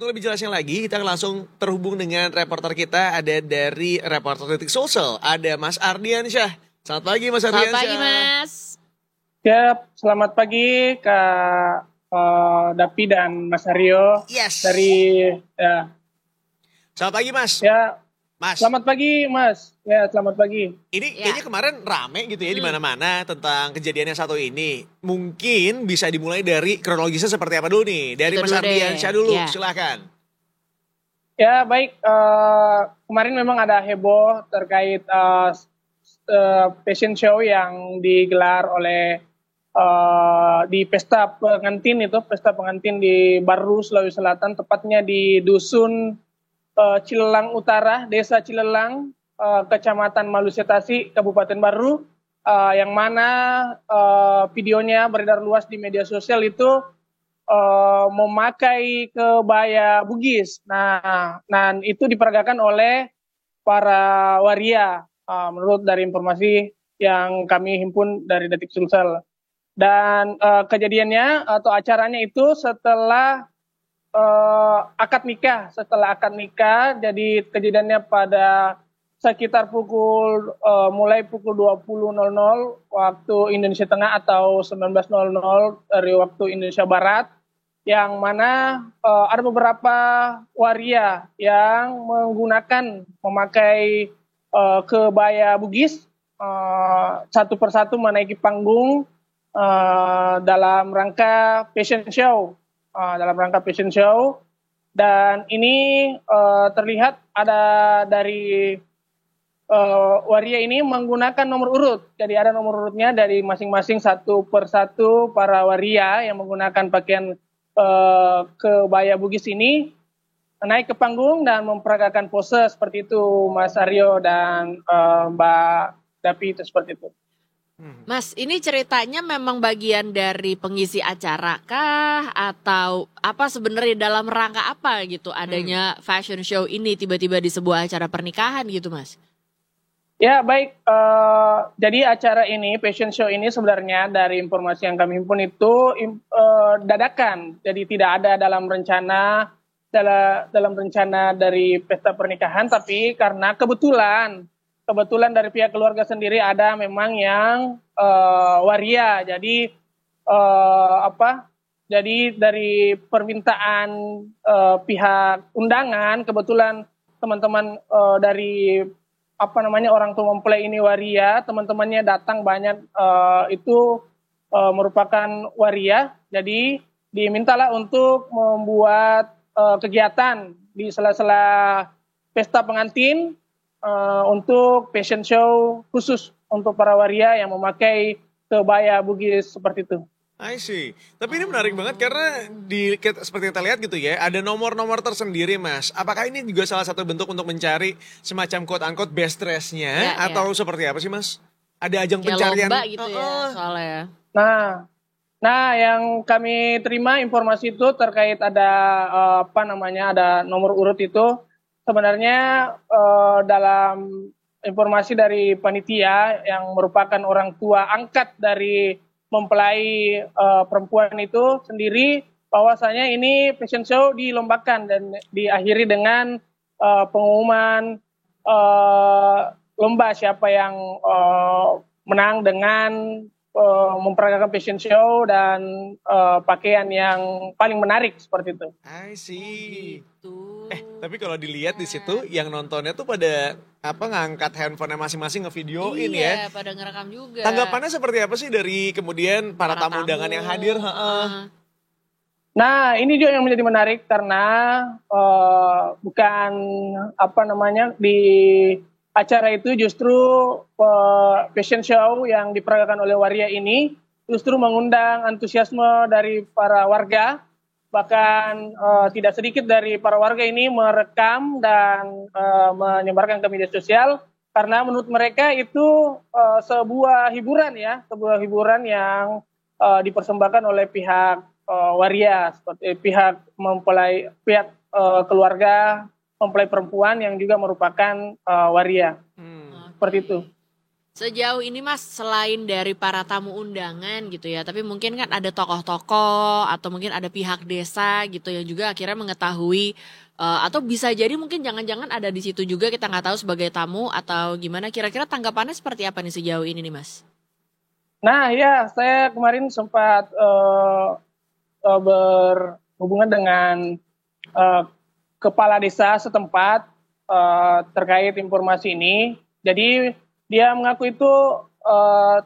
lebih jelasnya lagi, kita langsung terhubung dengan reporter kita, ada dari reporter Detik Social, ada Mas Ardiansyah. Selamat pagi Mas Ardiansyah. Selamat pagi Mas. Siap, selamat pagi Kak Dapi dan Mas Aryo. Yes. Selamat pagi Mas. Ya. Mas. Selamat pagi Mas. Ya, selamat pagi. Ini kayaknya kemarin rame gitu ya di mana-mana tentang kejadian yang satu ini. Mungkin bisa dimulai dari kronologisnya seperti apa dulu nih? Dari Mas Ardiansyah dulu, silakan. Ya, baik. Kemarin memang ada heboh terkait fashion show yang digelar oleh di pesta pengantin di Baru, Sulawesi Selatan, tepatnya di dusun Cilelang Utara, Desa Cilelang, Kecamatan Malusetasi, Kabupaten Baru, yang mana videonya beredar luas di media sosial itu memakai kebaya Bugis. Nah, itu diperagakan oleh para waria, menurut dari informasi yang kami himpun dari Detik Sulsel. Dan kejadiannya atau acaranya itu setelah Setelah akad nikah, jadi kejadiannya pada sekitar mulai pukul 20.00 waktu Indonesia Tengah atau 19.00 dari waktu Indonesia Barat, yang mana ada beberapa waria yang memakai kebaya Bugis satu persatu menaiki panggung dalam rangka fashion show. Dan ini terlihat ada dari waria ini menggunakan nomor urut. Jadi ada nomor urutnya dari masing-masing satu persatu para waria yang menggunakan pakaian kebaya Bugis ini naik ke panggung dan memperagakan pose seperti itu, Mas Aryo dan Mbak Dapi, itu seperti itu. Mas, ini ceritanya memang bagian dari pengisi acara kah? Atau apa sebenarnya, dalam rangka apa gitu adanya fashion show ini tiba-tiba di sebuah acara pernikahan gitu Mas? Ya baik, jadi acara ini, fashion show ini sebenarnya dari informasi yang kami himpun itu dadakan. Jadi tidak ada dalam rencana dari pesta pernikahan, tapi karena kebetulan dari pihak keluarga sendiri ada memang yang waria. Jadi jadi dari permintaan pihak undangan, kebetulan teman-teman dari orang tua mempelai ini waria, teman-temannya datang banyak, itu merupakan waria. Jadi dimintalah untuk membuat kegiatan di sela-sela pesta pengantin untuk fashion show khusus untuk para waria yang memakai kebaya Bugis seperti itu. I see. Tapi ini menarik banget karena seperti kita lihat gitu ya, ada nomor-nomor tersendiri Mas. Apakah ini juga salah satu bentuk untuk mencari semacam quote-unquote best dress-nya atau seperti apa sih Mas? Ada ajang pencarian lomba gitu ya soalnya. Nah, yang kami terima informasi itu terkait ada ada nomor urut itu. Sebenarnya dalam informasi dari panitia yang merupakan orang tua angkat dari mempelai perempuan itu sendiri, bahwasanya ini fashion show dilombakan dan diakhiri dengan pengumuman lomba siapa yang menang dengan memperagakan fashion show dan pakaian yang paling menarik seperti itu. I see. Tapi kalau dilihat di situ yang nontonnya tuh pada ngangkat handphonenya masing-masing ngevideoin ya. Iya, pada ngerekam juga. Tanggapannya seperti apa sih dari kemudian para tamu undangan yang hadir? Nah, ini juga yang menjadi menarik karena bukan di acara itu justru fashion show yang diperagakan oleh waria ini justru mengundang antusiasme dari para warga. Bahkan tidak sedikit dari para warga ini merekam dan menyebarkan ke media sosial karena menurut mereka itu sebuah hiburan yang dipersembahkan oleh pihak waria, seperti pihak keluarga mempelai perempuan yang juga merupakan waria. Seperti itu. Sejauh ini Mas, selain dari para tamu undangan gitu ya, tapi mungkin kan ada tokoh-tokoh atau mungkin ada pihak desa gitu yang juga akhirnya mengetahui atau bisa jadi mungkin jangan-jangan ada di situ juga kita nggak tahu sebagai tamu atau gimana. Kira-kira tanggapannya seperti apa nih sejauh ini nih Mas? Nah ya, saya kemarin sempat berhubungan dengan eh, kepala desa setempat terkait informasi ini. Jadi dia mengaku itu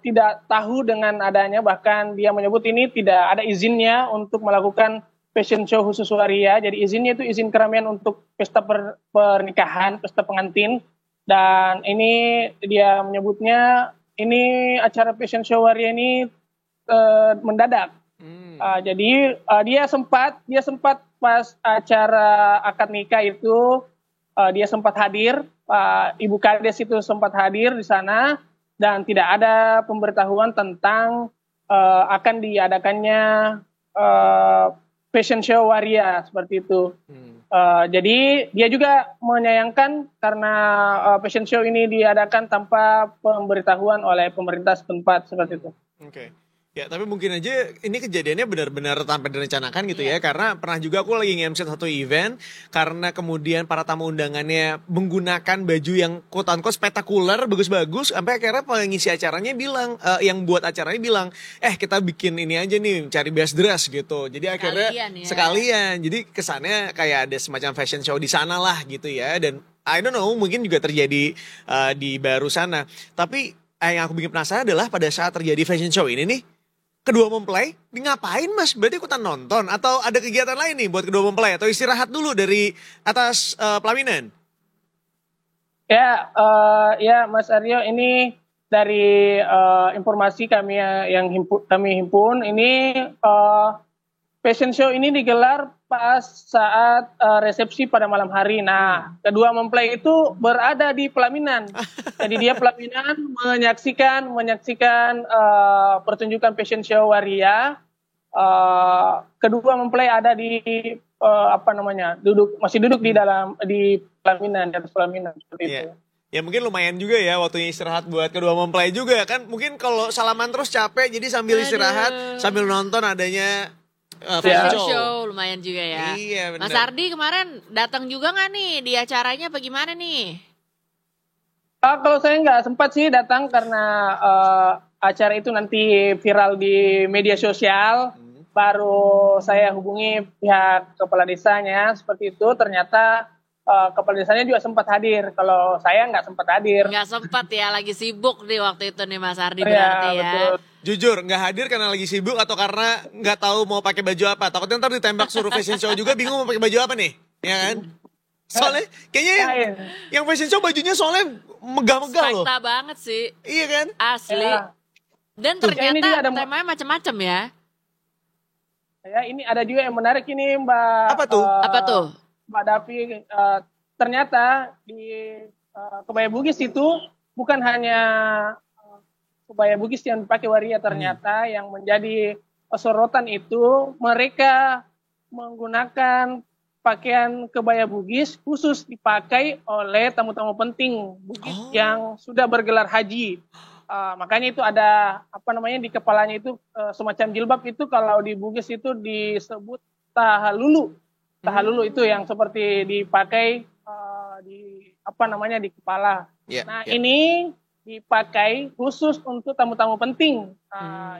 tidak tahu dengan adanya, bahkan dia menyebut ini tidak ada izinnya untuk melakukan fashion show khusus waria. Jadi izinnya itu izin keramaian untuk pesta pernikahan, pesta pengantin. Dan ini dia menyebutnya ini acara fashion show waria ini mendadak. Jadi dia sempat pas acara akad nikah itu dia sempat hadir, Ibu Kades itu sempat hadir di sana dan tidak ada pemberitahuan tentang akan diadakannya fashion show waria seperti itu. Jadi dia juga menyayangkan karena fashion show ini diadakan tanpa pemberitahuan oleh pemerintah setempat seperti itu. Oke. Ya, tapi mungkin aja ini kejadiannya benar-benar tanpa direncanakan gitu ya. Karena pernah juga aku lagi nge-MC satu event, karena kemudian para tamu undangannya menggunakan baju yang quote-unquote spektakuler, bagus-bagus, sampai akhirnya pengisi acaranya bilang, yang buat acaranya bilang, kita bikin ini aja nih, cari best dress gitu. Jadi akhirnya sekalian. Jadi kesannya kayak ada semacam fashion show di sana lah gitu ya. Dan I don't know, mungkin juga terjadi di baru sana. Tapi yang aku bikin penasaran adalah pada saat terjadi fashion show ini nih, kedua mempelai, ngapain Mas? Berarti ikutan nonton atau ada kegiatan lain nih buat kedua mempelai atau istirahat dulu dari atas pelaminan? Ya, Mas Aryo, ini dari informasi kami yang kami himpun, ini fashion show ini digelar pas saat resepsi pada malam hari. Nah, kedua mempelai itu berada di pelaminan. Jadi dia pelaminan menyaksikan pertunjukan fashion show waria. Kedua mempelai ada di masih duduk di pelaminan, di atas pelaminan seperti itu. Ya mungkin lumayan juga ya waktunya istirahat buat kedua mempelai juga kan. Mungkin kalau salaman terus capek, jadi sambil istirahat sambil nonton adanya fashion show lumayan juga ya. Iya, bener. Mas Ardi kemarin datang juga nggak nih di acaranya apa gimana nih? Kalau saya nggak sempat sih datang karena acara itu nanti viral di media sosial. Baru saya hubungi pihak kepala desanya seperti itu. Ternyata kepala desanya juga sempat hadir. Kalau saya nggak sempat hadir. Nggak sempat ya, lagi sibuk nih waktu itu nih Mas Ardi berarti ya. Betul. Jujur, nggak hadir karena lagi sibuk atau karena nggak tahu mau pakai baju apa? Takutnya ntar ditembak suruh fashion show juga bingung mau pakai baju apa nih, ya kan? Soalnya kayaknya yang fashion show bajunya soalnya megah-megah loh. Spekta banget sih. Iya kan? Asli. Ya. Dan ternyata temanya macam-macam ya. Ya, ini ada juga yang menarik ini Mbak. Apa tuh? Mbak Davi, ternyata di kebaya Bugis itu bukan hanya kebaya Bugis yang dipakai waria, ternyata yang menjadi sorotan itu mereka menggunakan pakaian kebaya Bugis khusus dipakai oleh tamu-tamu penting Bugis yang sudah bergelar haji. Makanya itu ada di kepalanya itu semacam jilbab itu kalau di Bugis itu disebut tahalulu. Tahalulu itu yang seperti dipakai di kepala. Ini dipakai khusus untuk tamu-tamu penting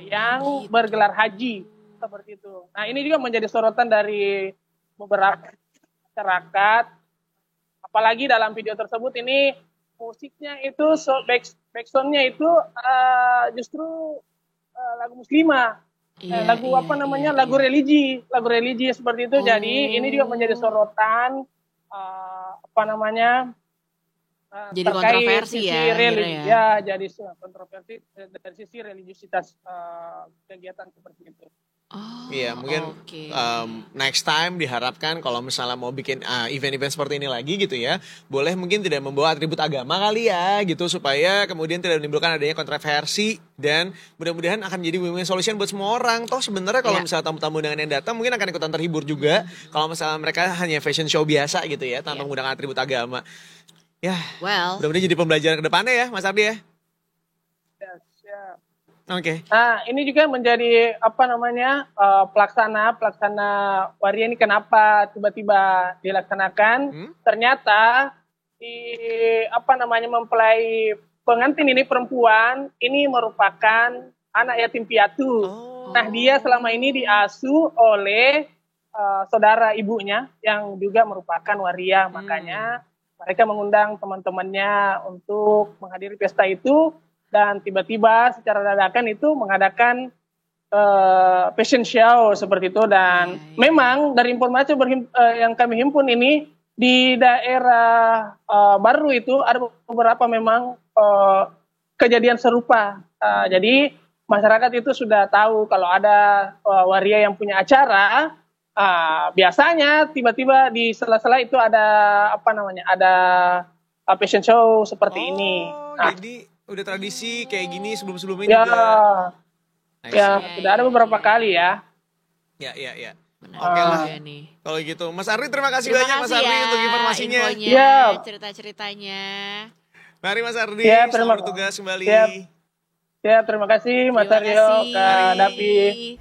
yang bergelar haji seperti itu. Nah, ini juga menjadi sorotan dari beberapa masyarakat. Apalagi dalam video tersebut ini musiknya itu backsoundnya itu justru lagu muslimah. Lagu religi seperti itu. Jadi ini juga menjadi sorotan jadi kontroversi ya. Jadi kontroversi dari sisi religiusitas kegiatan seperti itu. Iya, mungkin next time diharapkan kalau misalnya mau bikin event-event seperti ini lagi gitu ya, boleh mungkin tidak membawa atribut agama kali ya gitu, supaya kemudian tidak menimbulkan adanya kontroversi, dan mudah-mudahan akan menjadi win-win solution buat semua orang. Toh sebenarnya kalau misalnya tamu-tamu undangan yang datang mungkin akan ikutan terhibur juga kalau misalnya mereka hanya fashion show biasa gitu ya, tanpa menggunakan atribut agama. Ya, mudah-mudahan jadi pembelajaran ke depannya ya Mas Ardi ya. Oke. Nah, ini juga menjadi pelaksana waria ini kenapa tiba-tiba dilaksanakan? Ternyata mempelai pengantin ini perempuan ini merupakan anak yatim piatu. Nah, dia selama ini diasuh oleh saudara ibunya yang juga merupakan waria, makanya mereka mengundang teman-temannya untuk menghadiri pesta itu. Dan tiba-tiba secara dadakan itu mengadakan fashion show seperti itu. Dan memang dari informasi yang kami himpun ini di daerah Baru itu ada beberapa memang kejadian serupa. Jadi masyarakat itu sudah tahu kalau ada waria yang punya acara, biasanya tiba-tiba di sela-sela itu ada ada fashion show seperti ini. Jadi udah tradisi kayak gini sebelum-sebelumnya ya, juga. Sudah ada beberapa kali ya. Ya. Oke lah. Kalau gitu, Mas Ardi terima kasih banyak Mas Ardi untuk informasinya. Cerita-ceritanya. Mari Mas Ardi, selamat bertugas kembali. Ya, terima kasih Mas Aryo, Kak Dapi.